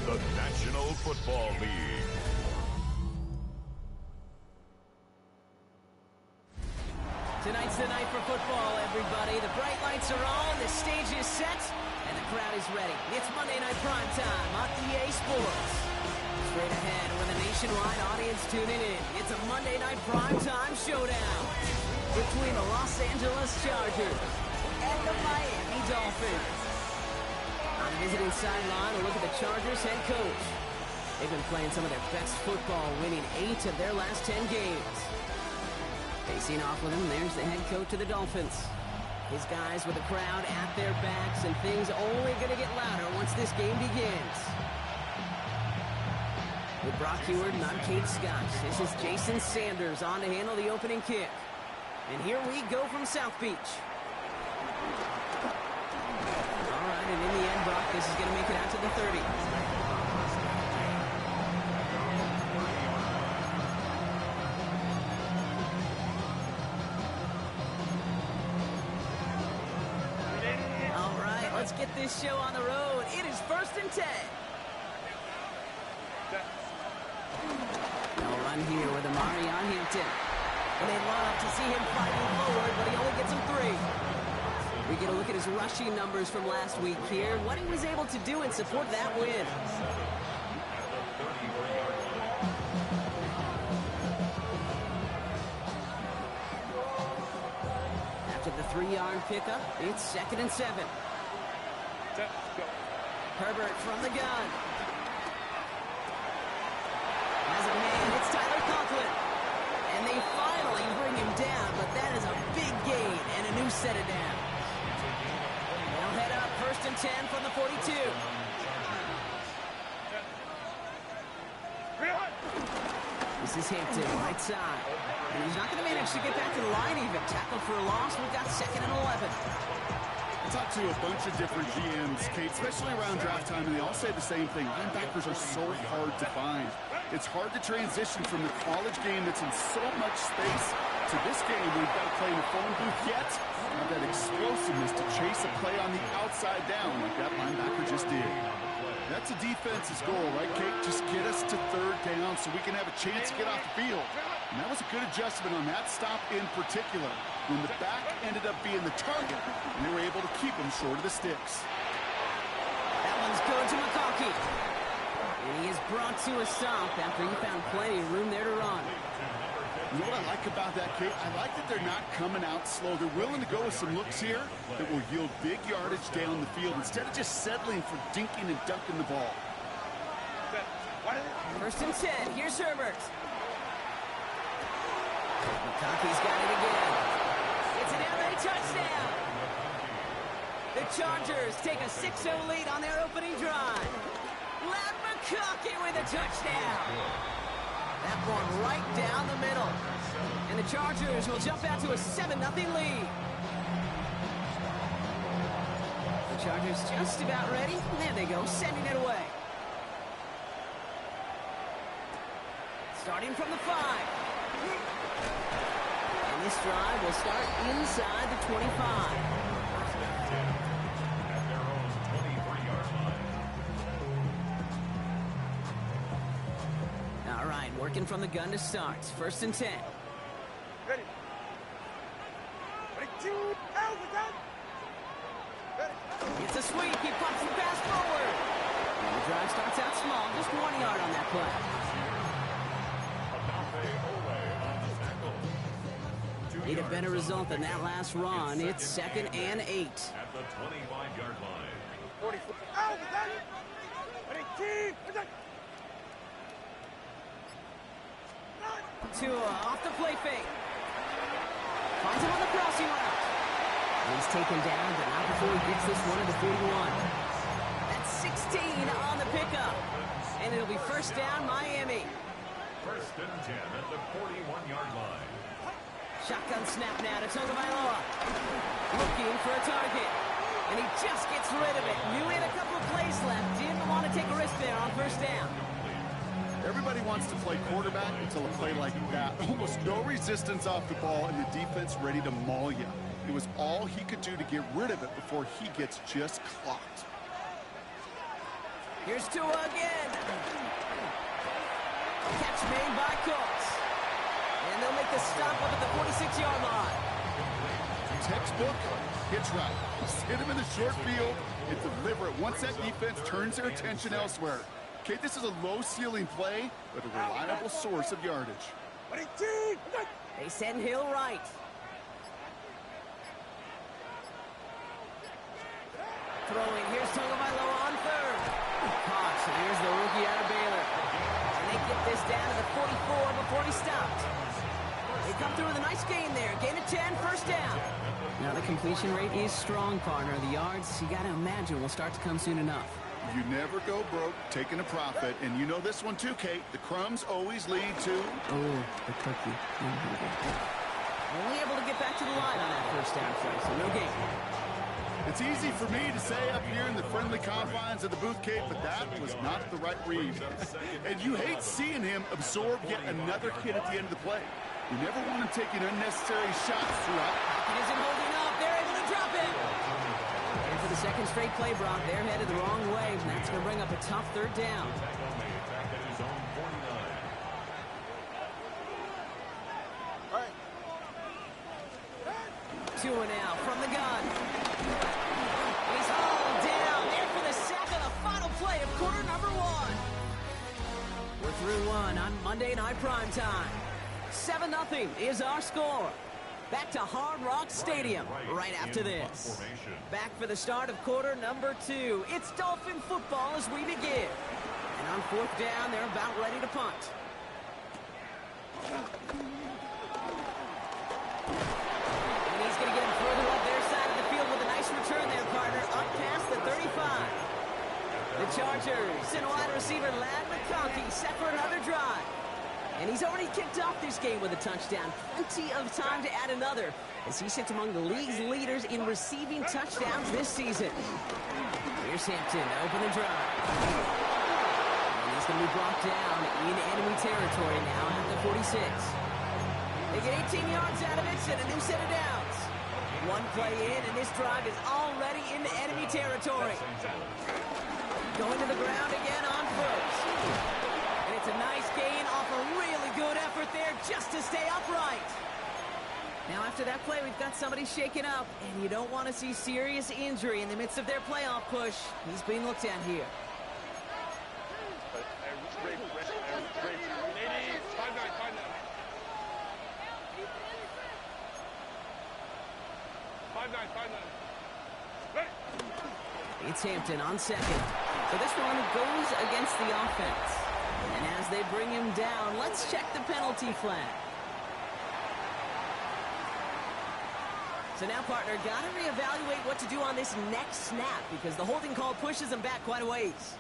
of the National Football League. Tonight's the night for football, everybody. The bright lights are on, the stage is set, and the crowd is ready. It's Monday Night Prime Time on EA Sports. Straight ahead with a nationwide audience tuning in. It's a Monday Night Prime Time showdown between the Los Angeles Chargers and the Miami Dolphins. On the visiting sideline, a look at the Chargers head coach. They've been playing some of their best football, winning 8 of their last 10 games. Facing off with him, there's the head coach of the Dolphins. His guys with the crowd at their backs, and things only going to get louder once this game begins. With Brock Huard and I'm Kate Scott, this is Jason Sanders on to handle the opening kick. And here we go from South Beach. All right, and in the end, Brock, this is going to make it out to the 30. Let's get this show on the road. It is 1st and 10. No run here with Amari on Hampton. And they love to see him fighting forward, but he only gets him 3. We get a look at his rushing numbers from last week here, what he was able to do and support that win. After the 3-yard pickup, it's 2nd and 7. Herbert from the gun. Has a man, it's Tyler Conklin. And they finally bring him down, but that is a big gain and a new set of downs. They'll head up 1st and 10 from the 42. This is Hampton, right side. And he's not going to manage to get back to the line even. Tackled for a loss, we've got 2nd and 11. I talked to a bunch of different GMs, Kate, especially around draft time, and they all say the same thing. Linebackers are so hard to find. It's hard to transition from the college game that's in so much space to this game where you've got to play in a phone booth yet. Have that explosiveness to chase a play on the outside down like that linebacker just did. That's a defense's goal, right, Kate? Just get us to 3rd down so we can have a chance to get off the field. And that was a good adjustment on that stop in particular, when the back ended up being the target, and they were able to keep him short of the sticks. That one's going to McConkey. And he is brought to a stop after he found plenty of room there to run. You know what I like about that, Kate? I like that they're not coming out slow. They're willing to go with some looks here that will yield big yardage down the field instead of just settling for dinking and dunking the ball. 1st and 10. Here's Herbert. McConkey's got it again. It's an LA touchdown. The Chargers take a 6-0 lead on their opening drive. Ladd McConkey with a touchdown. That one right down the middle. And the Chargers will jump out to a 7-0 lead. The Chargers just about ready. There they go, sending it away. Starting from the 5. And this drive will start inside the 25. All right, working from the gun to start. 1st and 10. Ready. Ready, 2, out, ready. It's a sweep. He pops the pass forward. And the drive starts out small, just 1 yard on that play. Need a better result than that last run. It's 2nd and 8. At the 25-yard line. 40 foot. Out, ready, 2, Tua off the play fake. Finds him on the crossing route. He's taken down, but not before he gets this one to the 41. That's 16 on the pickup. And it'll be 1st down, Miami. 1st and 10 at the 41-yard line. Shotgun snap now to Tagovailoa. Looking for a target. And he just gets rid of it. Knew he had a couple of plays left. Didn't want to take a risk there on 1st down. Everybody wants to play quarterback until a play like that. Almost no resistance off the ball and the defense ready to maul you. It was all he could do to get rid of it before he gets just clocked. Here's Tua again. Catch made by Cooks. And they'll make the stop up at the 46-yard line. Textbook hitch route. Just hit him in the short field and deliver it once that defense turns their attention elsewhere. Okay, this is a low-ceiling play, but a reliable source of yardage. They send Hill right. Throwing. Here's Tagovailoa on third. Caught. So here's the rookie out of Baylor. And they get this down to the 44 before he stopped. They come through with a nice gain there. Gain of 10, first down. Now the completion rate is strong, partner. The yards, you got to imagine, will start to come soon enough. You never go broke taking a profit, and you know this one too, Kate. The crumbs always lead to... Oh, the cookie. Only able to get back to the line on that first down play, so no gain. It's easy for me to say up here in the friendly confines of the booth, Kate, but that was not the right read. And you hate seeing him absorb yet another hit at the end of the play. You never want him taking unnecessary shots throughout. He isn't holding up. They're able to drop it. And for the second straight play, Brock, they're headed the wrong way, and that's going to bring up a tough third down. Tua now from the gun. He's all down there for the sack on the final play of quarter number one. We're through one on Monday Night Primetime. 7-0 is our score. Back to Hard Rock Stadium right after this. Back for the start of quarter number two. It's Dolphin football as we begin. And on fourth down, they're about ready to punt. And he's going to get him further up their side of the field with a nice return there, partner. Up past the 35. The Chargers and wide receiver Ladd McConkey set for another drive. And he's already kicked off this game with a touchdown. Plenty of time to add another, as he sits among the league's leaders in receiving touchdowns this season. Here's Hampton to open the drive. And he's going to be brought down in enemy territory now at the 46. They get 18 yards out of it and a new set of downs. One play in, and this drive is already into enemy territory. Going to the ground again on first. And it's a nice gain off a really good effort there just to stay upright. Now after that play, we've got somebody shaken up, and you don't want to see serious injury in the midst of their playoff push. He's being looked at here. It's Hampton on second. So this one goes against the offense. And as they bring him down, let's check the penalty flag. So now, partner, got to reevaluate what to do on this next snap because the holding call pushes him back quite a ways.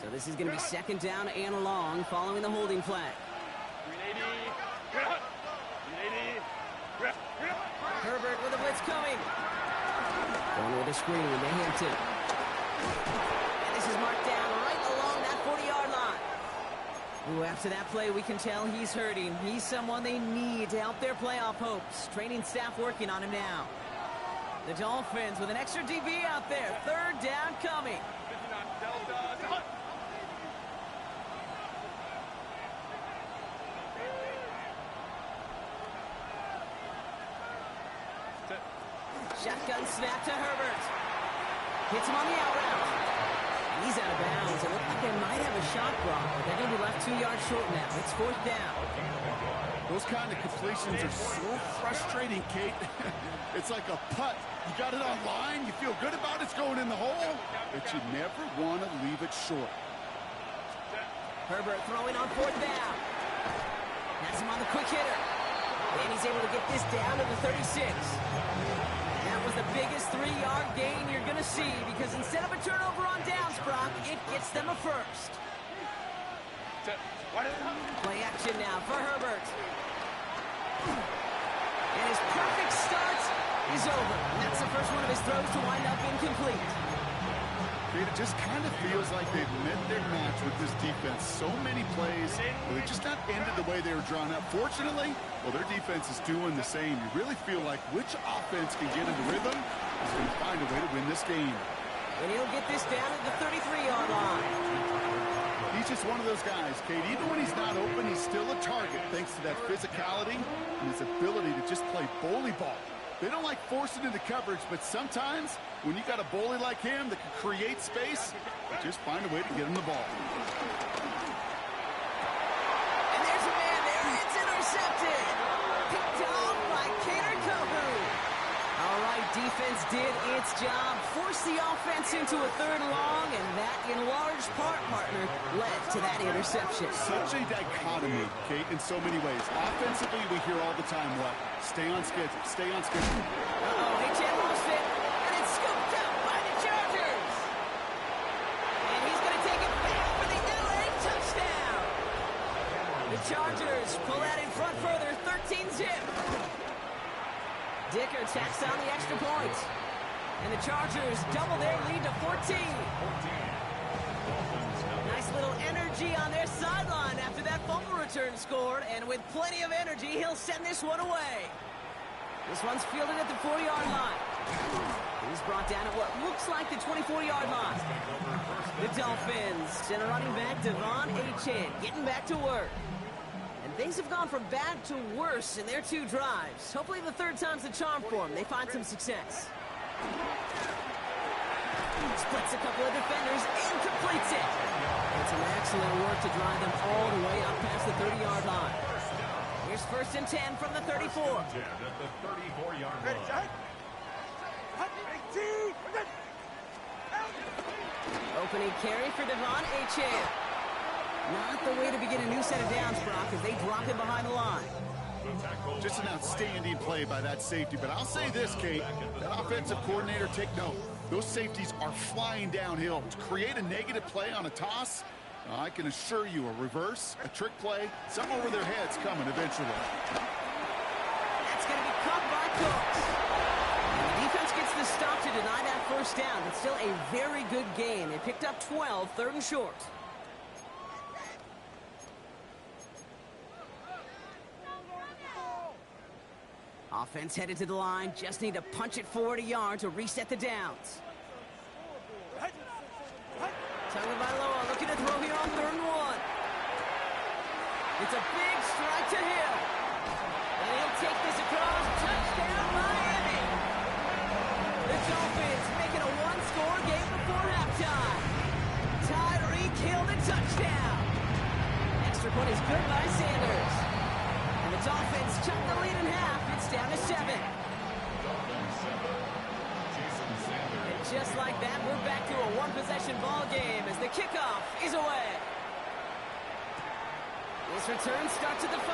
So this is going to be second down and long following the holding flag. Herbert with a blitz coming. Going with a screen to Hampton. And this is marked down right along that 40-yard line. Ooh, after that play, we can tell he's hurting. He's someone they need to help their playoff hopes. Training staff working on him now. The Dolphins with an extra DB out there. Third down coming. Shotgun snap to Herbert. Hits him on the out route. He's out of bounds. It looked like they might have a shot block, but they're going to be left 2 yards short now. It's fourth down. Those kind of completions are so frustrating, Kate. It's like a putt. You got it on line. You feel good about it's going in the hole, but you never want to leave it short. Herbert throwing on fourth down. Has him on the quick hitter. And he's able to get this down to the 36. That was the biggest 3-yard gain you're going to see because instead of a turnover on downs, Brock, it gets them a first. Play action now for Herbert. And his perfect start is over. And that's the first one of his throws to wind up incomplete. It just kind of feels like they've met their match with this defense. So many plays where they just not ended the way they were drawn up. Fortunately, well, their defense is doing the same. You really feel like which offense can get into rhythm is going to find a way to win this game. And he'll get this down at the 33-yard line. He's just one of those guys, Kate. Even when he's not open, he's still a target thanks to that physicality and his ability to just play bully ball. They don't like forcing into coverage, but sometimes when you got a bully like him that can create space, they just find a way to get him the ball. And there's a man there. It's intercepted. Picked off by Kader Kohou. All right, defense did its job. Forced the offense into a third and long, and that, in large part, partner, led to that interception. Such a dichotomy, Kate, in so many ways. Offensively, we hear all the time, what? Stay on schedule, stay on schedule. Uh-oh, H.M. lost it, and it's scooped up by the Chargers. And he's going to take it back for the LA touchdown. The Chargers pull that in front further, 13-zip. Dicker tacks on the extra point. And the Chargers double their lead to 14. Nice little energy on their sideline after that fumble return scored. And with plenty of energy, he'll send this one away. This one's fielded at the 4-yard line. He's brought down at what looks like the 24-yard line. The Dolphins send a running back, Devon Achane, getting back to work. And things have gone from bad to worse in their two drives. Hopefully the third time's the charm for them. They find some success. Splits a couple of defenders and completes it. And some excellent work to drive them all the way up past the 30-yard line. Here's 1st and 10 from the 34. 10 at the 34-yard Ready, line. set. Hut, 18. Opening carry for Devon Achane. Not the way to begin a new set of downs, Brock, as they drop him behind the line. Just an outstanding play by that safety. But I'll say this, Kate, that offensive coordinator, take note. Those safeties are flying downhill. To create a negative play on a toss, I can assure you a reverse, a trick play, something over their heads coming eventually. That's going to be caught by Cooks. And the defense gets the stop to deny that first down. It's still a very good game. They picked up 12, 3rd and short. Offense headed to the line. Just need to punch it forward a yard to reset the downs. Tagovailoa looking to throw here on 3rd and 1. It's a big strike to Hill. And he'll take this across. Touchdown, Miami. The Dolphins making a one-score game before halftime. Tyreek Hill, the touchdown. Extra point is good by Sanders. And the Dolphins chuck the lead in half. It's down to 7. And just like that, we're back to a one-possession ball game as the kickoff is away. This return starts at the 5.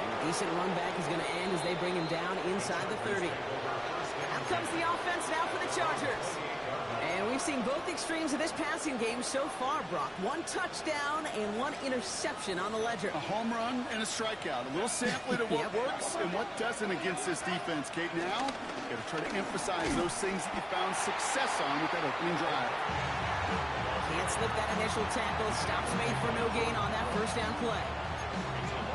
And a decent run back is going to end as they bring him down inside the 30. Out comes the offense now for the Chargers. And we've seen both extremes of this passing game so far, Brock. 1 touchdown and 1 interception on the ledger. A home run and a strikeout. A little sampling of what works and what doesn't against this defense, Kate. Now, you got to try to emphasize those things that you found success on with that opening drive. Can't slip that initial tackle. Stops made for no gain on that first down play.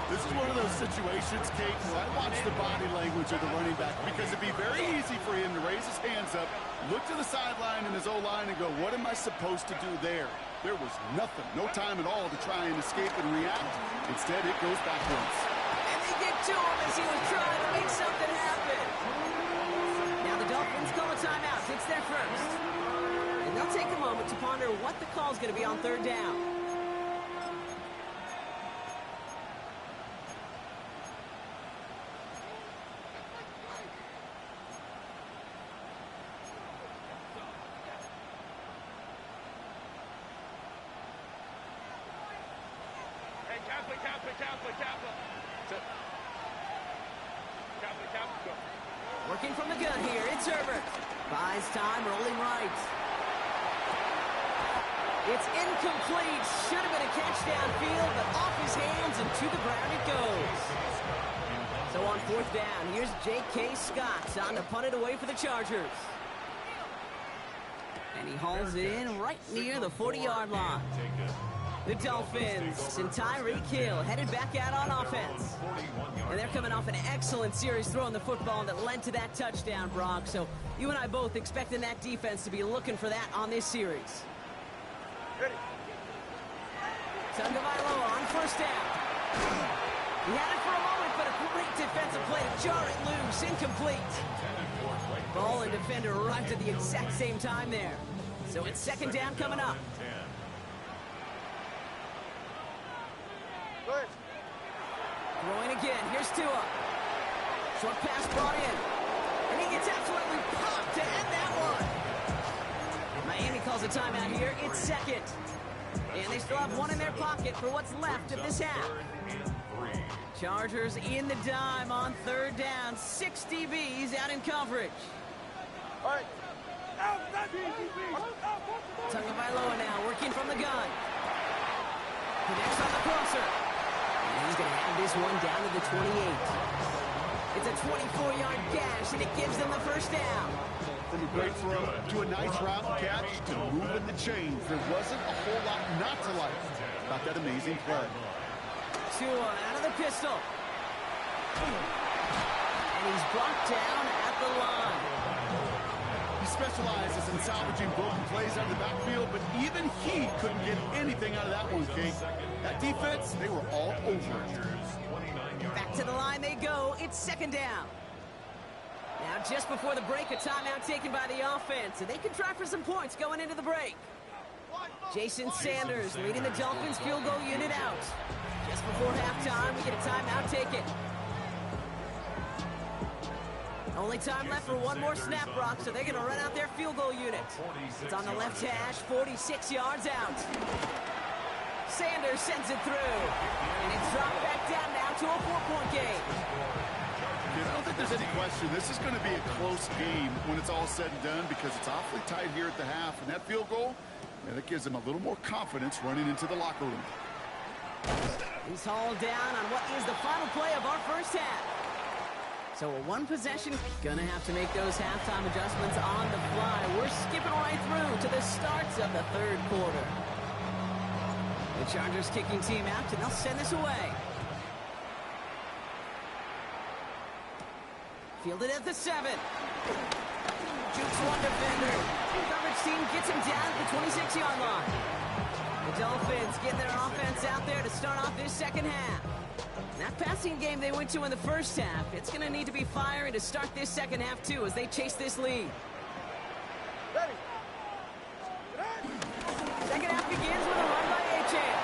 This is one of those situations, Kate, where I watch the body language of the running back because it'd be very easy for him to raise his hands up, look to the sideline in his O-line and go, what am I supposed to do there? There was nothing, no time at all to try and escape and react. Instead, it goes backwards. And they get to him as he was trying to make something happen. Now the Dolphins call a timeout. It's their first. And they'll take a moment to ponder what the call is going to be on 3rd down. Working from the gun here, it's Herbert. Buys time, rolling right. It's incomplete. Should have been a catch downfield, but off his hands and to the ground it goes. So on 4th down, here's J.K. Scott on to punt it away for the Chargers. And he hauls it in right near the 40-yard line. The Dolphins and Tyreek Hill headed back out on offense. And they're coming off an excellent series throwing the football that led to that touchdown, Brock. So you and I both expecting that defense to be looking for that on this series. Tagovailoa on first down. He had it for a moment, but a great defensive play to jar it loose. Incomplete. Ball and defender arrived at the exact same time there. So it's second down coming up. Throwing again. Here's Tua. Short pass brought in. And he gets absolutely popped to end that one. Miami calls a timeout here. It's second. And they still have one in their pocket for what's left of this half. Chargers in the dime on third down. 6 DBs out in coverage. All right. Tagovailoa now working from the gun. Connects on the crosser. And he's going to have this one down to the 28. It's a 24-yard gash, and it gives them the first down. From a great throw to a nice route catch to moving the chains. There wasn't a whole lot not to like about that amazing play. Tua out of the pistol. And he's brought down at the line. He specializes in salvaging broken plays out of the backfield, but even he couldn't get anything out of that one, Kate. That defense, they were all over it. Back to the line they go. It's second down. Now, just before the break, a timeout taken by the offense, and they can try for some points going into the break. Jason Sanders leading the Dolphins field goal unit out. Just before halftime, we get a timeout taken. Only time left for one more snap, Brock, so they're going to run out their field goal unit. It's on the left hash, 46 yards out. Sanders sends it through, and it's dropped back down now to a 4-point game. I don't think there's any question. This is going to be a close game when it's all said and done because it's awfully tight here at the half. And that field goal, man, that gives them a little more confidence running into the locker room. He's hauled down on what is the final play of our first half. So a one possession, gonna have to make those halftime adjustments on the fly. We're skipping right through to the starts of the third quarter. The Chargers kicking team out, and they'll send this away. Fielded at the 7. Jukes one defender. Coverage team gets him down at the 26-yard line. The Dolphins getting their offense out there to start off this second half. That passing game they went to in the first half, it's going to need to be firing to start this second half, too, as they chase this lead. Second half begins with a run by Achane.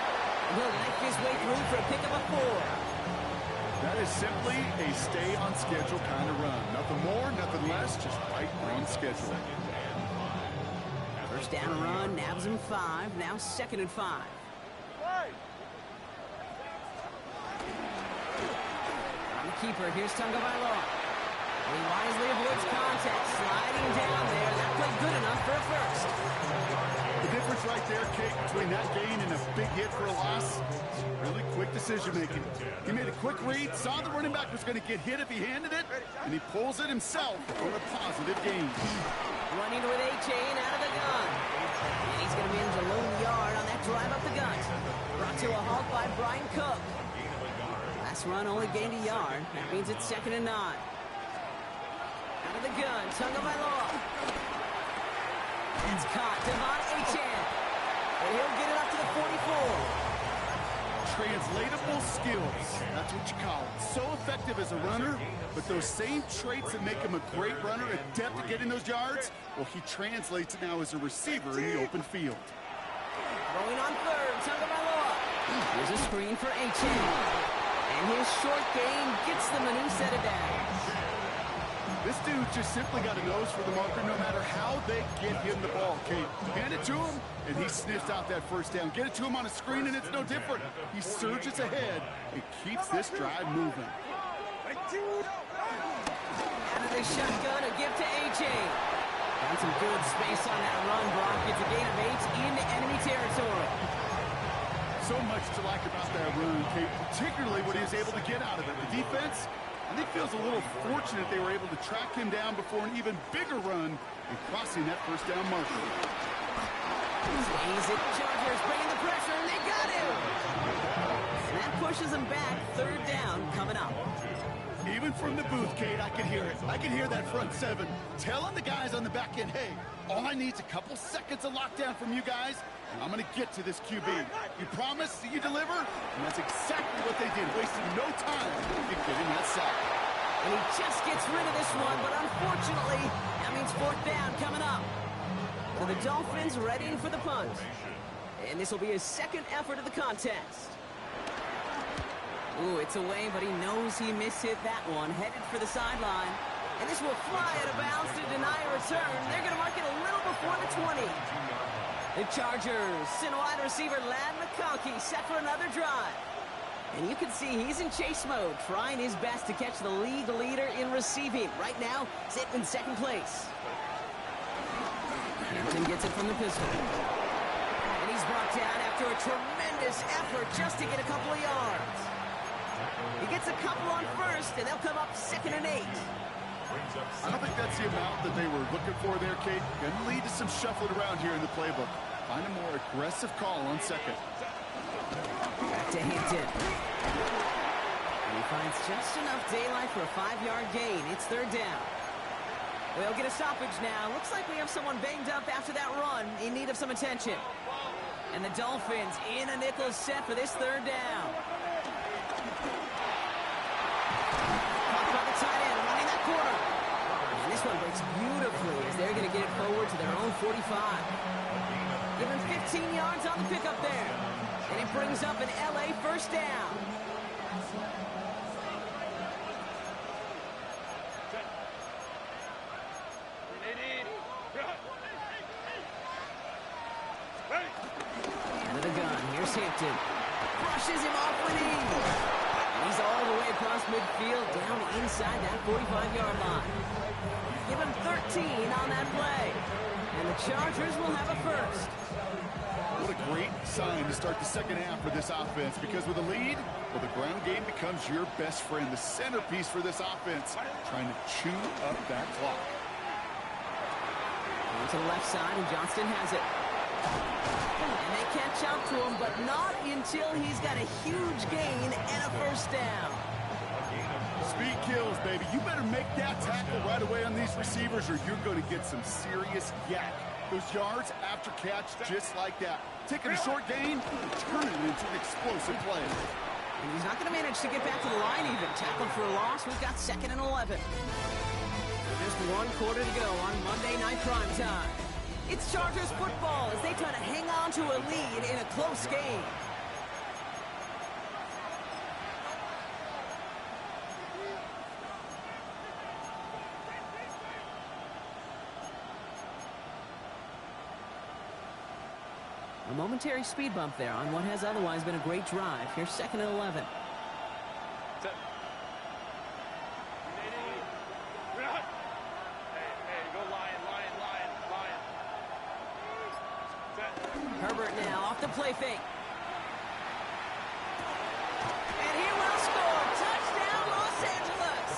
He'll knife his way through for a pick of a 4. That is simply a stay-on-schedule kind of run. Nothing more, nothing less, just right on schedule. First down run, nabs him 5, now 2nd and 5. On the keeper, here's Tagovailoa. He wisely avoids contact, sliding down there. That played good enough for a first. The difference right there, Kate, between that gain and a big hit for a loss, really quick decision-making. He made a quick read, saw the running back was going to get hit if he handed it, and he pulls it himself for a positive gain. Running with Achane out of the gun. And he's going to manage a lone yard on that drive up the gut. Brought to a halt by Brian Cook. Last run only gained a yard. That means it's 2nd and 9. Out of the gun, Tagovailoa. It's caught, Devon Achane. And he'll get it up to the 44. Translatable skills, that's what you call it. So effective as a runner, but those same traits that make him a great runner, adept at getting those yards, well, he translates it now as a receiver in the open field. Going on third, Tagovailoa. Here's a screen for Achane. And his short game gets them a new set of downs. This dude just simply got a nose for the marker no matter how they get him the ball, Kate. Hand it to him, and he sniffs out that first down. Get it to him on a screen, and it's no different. He surges ahead and keeps this drive moving. Out of the shotgun, a gift to Achane. Got some good space on that run, Brock. Gets a gain of 8 into enemy territory. So much to like about that run, Kate, particularly what he was able to get out of it. The defense, I think feels a little fortunate they were able to track him down before an even bigger run and crossing that first down marker. Stays it. Chargers bringing the pressure, and they got him. And that pushes them back. Third down coming up. Even from the booth, Kate, I can hear it. I can hear that front seven telling the guys on the back end, hey, all I need is a couple seconds of lockdown from you guys, and I'm going to get to this QB. You promise that you deliver? And that's exactly what they did, wasting no time in getting that sack. And he just gets rid of this one, but unfortunately, that means fourth down coming up. So the Dolphins readying for the punt. And this will be his second effort of the contest. Ooh, it's away, but he knows he mishit that one. Headed for the sideline. And this will fly out of bounds to deny a return. They're going to mark it a little before the 20. The Chargers send wide receiver Ladd McConkey set for another drive. And you can see he's in chase mode, trying his best to catch the league leader in receiving. Right now, sitting in second place. Hampton gets it from the pistol. And he's brought down after a tremendous effort just to get a couple of yards. He gets a couple on first, and they'll come up 2nd and 8. I don't think that's the amount that they were looking for there, Kate. Going to lead to some shuffling around here in the playbook. Find a more aggressive call on second. Back to Hampton. And he finds just enough daylight for a 5-yard gain. It's third down. We'll get a stoppage now. Looks like we have someone banged up after that run in need of some attention. And the Dolphins in a nickel set for this third down. Caught by the tight end, running that corner. And this one breaks beautifully as they're going to get it forward to their own 45. Give him 15 yards on the pickup there. And it brings up an LA first down. Out of the gun, here's Hampton. Brushes him off with ease. He's all the way across midfield, down inside that 45-yard line. Give him 13 on that play. And the Chargers will have a first. What a great sign to start the second half for this offense, because with a lead, well, the ground game becomes your best friend, the centerpiece for this offense, trying to chew up that clock. Going to the left side, and Johnston has it. And they catch up to him, but not until he's got a huge gain and a first down. Speed kills, baby. You better make that tackle right away on these receivers, or you're going to get some serious yak. Those yards after catch, just like that. Taking a short gain and turning it into an explosive play. And he's not going to manage to get back to the line even. Tackled for a loss. We've got 2nd and 11. Just 1 quarter to go on Monday Night Primetime. It's Chargers football as they try to hang on to a lead in a close game. A momentary speed bump there on what has otherwise been a great drive. Here's 2nd and 11. Herbert now off the play fake. And he will score. Touchdown, Los Angeles.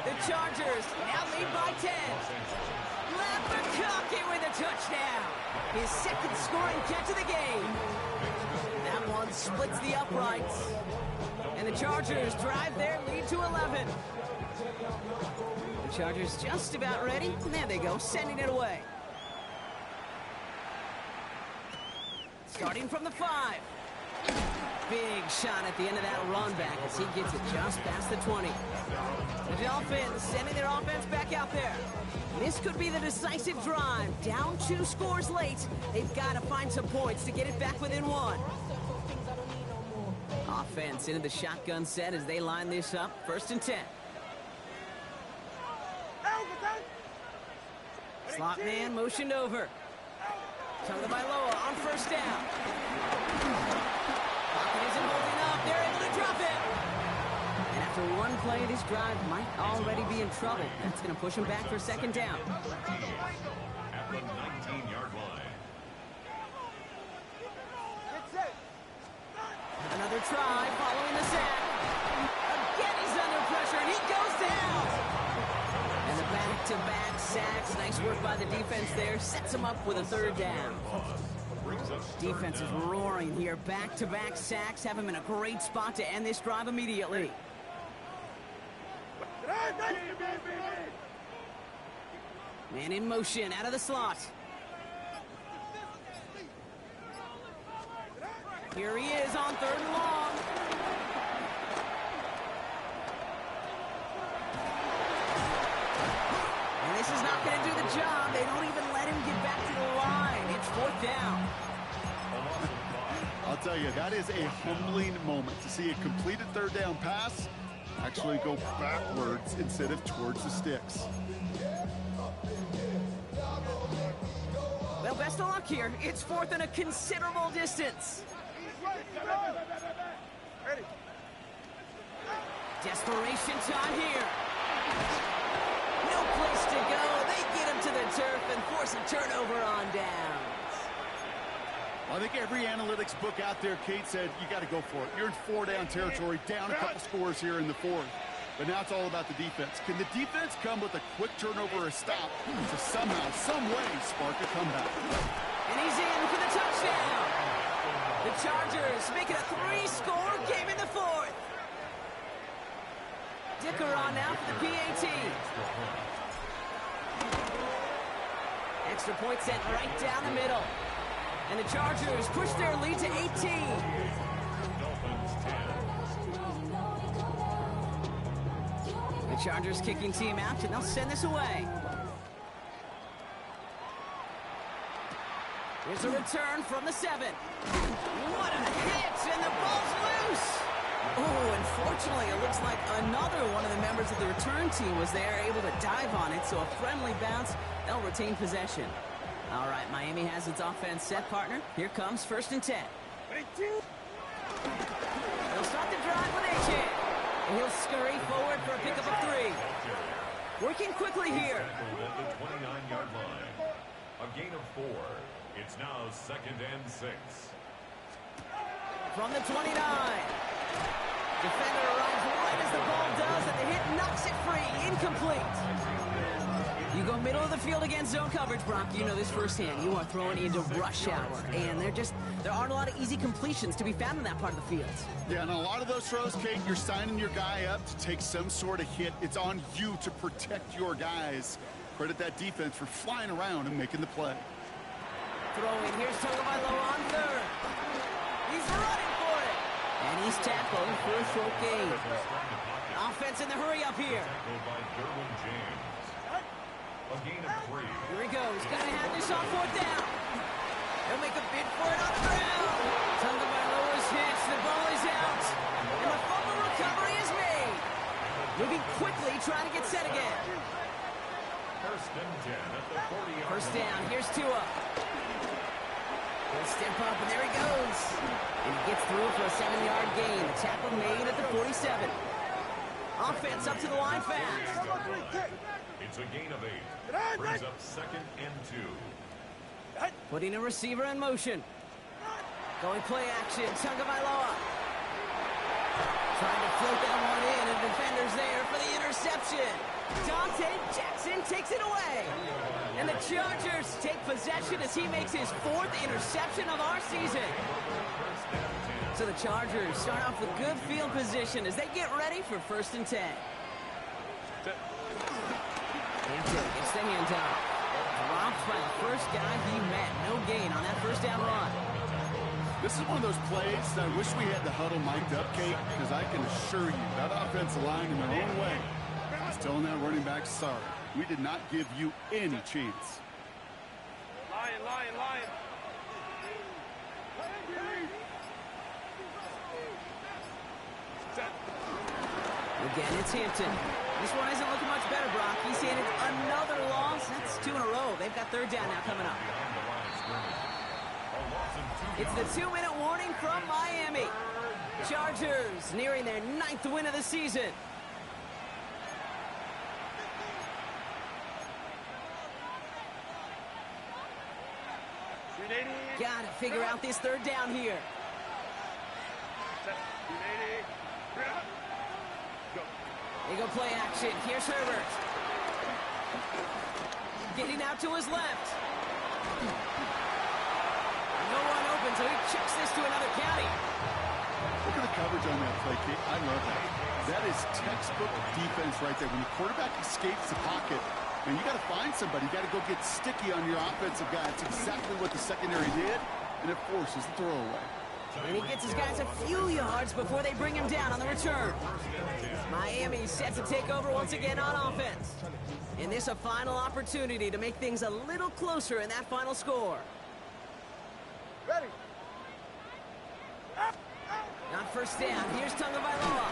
The Chargers now lead by 10. Ladd McConkey with a touchdown. His 2nd scoring catch of the game. That one splits the uprights. And the Chargers drive their lead to 11. The Chargers just about ready. And there they go, sending it away. Starting from the 5. Big shot at the end of that run back as he gets it just past the 20. The Dolphins sending their offense back out there. This could be the decisive drive. Down 2 scores late. They've got to find some points to get it back within 1. Offense into the shotgun set as they line this up. 1st and 10. Slot man motioned over. Tonga Bailoa on 1st down. Pocket isn't holding up. They're able to drop it. And after 1 play, this drive might already be in trouble. That's going to push him back for 2nd down. At the 19-yard line. Another try following the sack. Again, he's Back-to-back sacks. Nice work by the defense there. Sets him up with a third down. Defense is roaring here. Back-to-back sacks have him in a great spot to end this drive immediately. Man in motion, out of the slot. Here he is on 3rd and long. And this is not going to do the job. They don't even let him get back to the line. It's 4th down. I'll tell you, that is a humbling moment to see a completed 3rd down pass actually go backwards instead of towards the sticks. Well, best of luck here. It's 4th and a considerable distance. Ready. Desperation time here. No place to go. They get him to the turf and force a turnover on downs. I think every analytics book out there, Kate, said you got to go for it. You're in 4-down territory, down a couple scores here in the 4th. But now it's all about the defense. Can the defense come with a quick turnover or a stop to somehow, some way, spark a comeback? And he's in for the touchdown. The Chargers make it a 3-score game in the 4th. Dicker on now for the PAT. Extra point sent right down the middle. And the Chargers push their lead to 18. The Chargers kicking team out, and they'll send this away. Here's a return from the 7. What a hit, and the ball's loose. Oh, unfortunately, it looks like another one of the members of the return team was there, able to dive on it, so a friendly bounce. They'll retain possession. All right, Miami has its offense set, partner. Here comes 1st and 10. They'll start the drive with Achane. And he'll scurry forward for a pickup of 3. Working quickly here. At the 29-yard line. A gain of 4. It's now 2nd and 6. From the 29. Defender arrives right as the ball does, and the hit knocks it free. Incomplete. You go middle of the field against zone coverage, Brock. You know this firsthand. You are throwing into rush hour, and there aren't a lot of easy completions to be found in that part of the field. Yeah, and a lot of those throws, Kate, you're signing your guy up to take some sort of hit. It's on you to protect your guys. Credit that defense for flying around and making the play. Throwing. Here's Tagovailoa on 3rd. He's running for it. And he's tackled for a short gain. Offense in the hurry up here. Tackled by Derwin James. A gain of 3. Here he goes. Gonna have this on 4th down. He'll make a bid for it on the ground. Tagovailoa's hit. The ball is out. And the fumble recovery is made. Moving quickly, trying to get set again. 1st and 10 at the 40-yard line. First down. Here's Tua. He'll step up, and there he goes. And he gets through for a 7-yard gain. The tackle made at the 47. Offense up to the line fast. It's a gain of 8. Brings up 2nd and 2. Putting a receiver in motion. Going play action. Tagovailoa. Trying to float that one in, and defender's there for the interception. Dante Jackson takes it away. And the Chargers take possession as he makes his 4th interception of our season. So the Chargers start off with good field position as they get ready for 1st and 10. Hampton gets the handoff. Dropped by the first guy he met. No gain on that 1st down run. This is one of those plays that I wish we had the huddle mic'd up, Kate, because I can assure you that offensive line in their own way is telling that running back, sorry, we did not give you any chance. Lion. Again, it's Hampton. This one isn't looking much better, Brock. He's handed another loss. That's 2 in a row. They've got 3rd down now coming up. It's the 2-minute warning from Miami. Chargers nearing their 9th win of the season. Got to figure out this 3rd down here. They go play action. Here's Herbert. Getting out to his left. No one open, so he checks this to another county. Look at the coverage on that play, Kate. I love that. That is textbook defense right there. When the quarterback escapes the pocket, and you got to find somebody. You got to go get sticky on your offensive guy. It's exactly what the secondary did, and it forces the throwaway. And he gets his guys a few yards before they bring him down on the return. Miami set to take over once again on offense. And this a final opportunity to make things a little closer in that final score. Ready. On first down, here's Tagovailoa.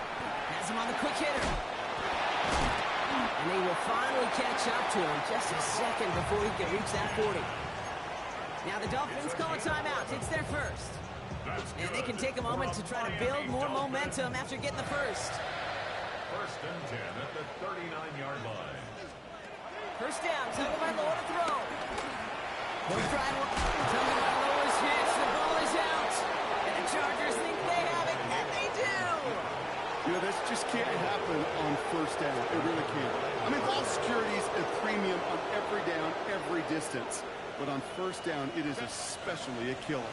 Has him on the quick hitter. And they will finally catch up to him just a second before he can reach that 40. Now the Dolphins call a timeout. It's their first. And they can take a moment to try to build more momentum after getting the first. First and 10 at the 39-yard line. First down, Tagovailoa to throw. Tagovailoa's hit. The ball is out. And the Chargers think they have it, and they do. You know, this just can't happen on first down. It really can't. I mean, ball security is a premium on every down, every distance. But on first down, it is especially a killer.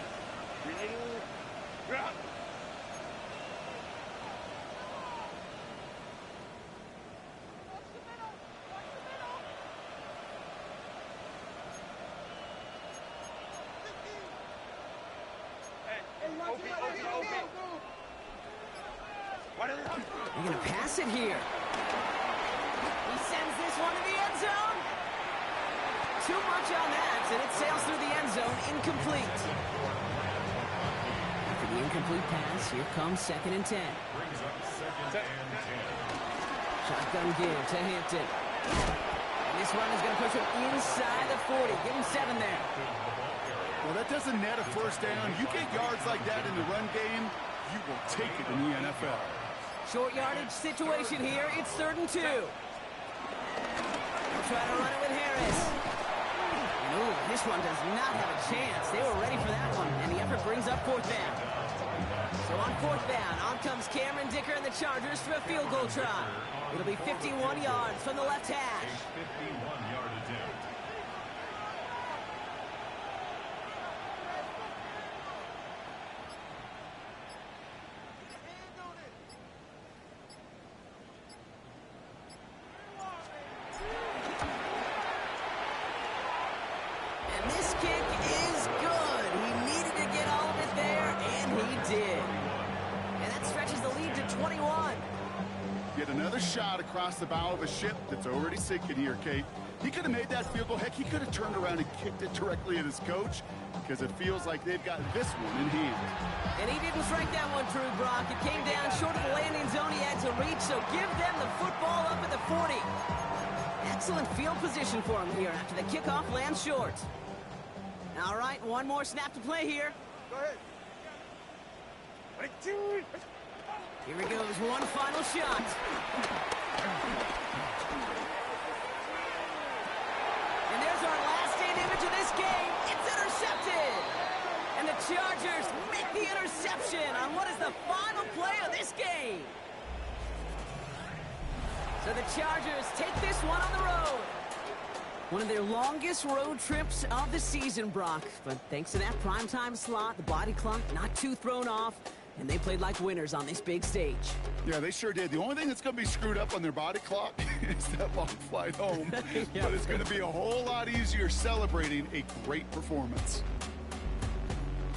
They're going to pass it here. He sends this one to the end zone. Too much on that, and it sails through the end zone, incomplete. After the incomplete pass, here comes 2nd and 10. Brings up 2nd and 10. Shotgun give to Hampton. And this run is going to push him inside the 40. Give him 7 there. Well, that doesn't net a first down. You get yards like that in the run game, you will take it in the NFL. Short yardage situation here. It's 3rd and 2. They'll try to run it with Harris. And ooh, this one does not have a chance. They were ready for that one, and the effort brings up 4th down. So on 4th down, on comes Cameron Dicker and the Chargers for a field goal try. It'll be 51 yards from the left hash. 51-yard attempt. And this kick is good. He needed to get all of it there, and he did. And that stretches the lead to 21. Yet another shot across the bow of a ship that's already sinking here, Kate. He could have made that field goal. Heck, he could have turned around and kicked it directly at his coach because it feels like they've got this one in hand. And he didn't strike that one true, Brock. It came down short of the landing zone he had to reach, so give them the football up at the 40. Excellent field position for him here after the kickoff lands short. All right, one more snap to play here. Go ahead. Here he goes, one final shot. And there's our last-stand image of this game. It's intercepted. And the Chargers make the interception on what is the final play of this game. So the Chargers take this one on the road. One of their longest road trips of the season, Brock. But thanks to that primetime slot, the body clock not too thrown off, and they played like winners on this big stage. Yeah, they sure did. The only thing that's going to be screwed up on their body clock is that long flight home. Yeah. But it's going to be a whole lot easier celebrating a great performance.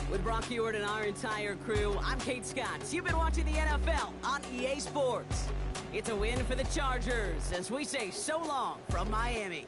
With Brock Huard and our entire crew, I'm Kate Scott. You've been watching the NFL on EA Sports. It's a win for the Chargers as we say so long from Miami.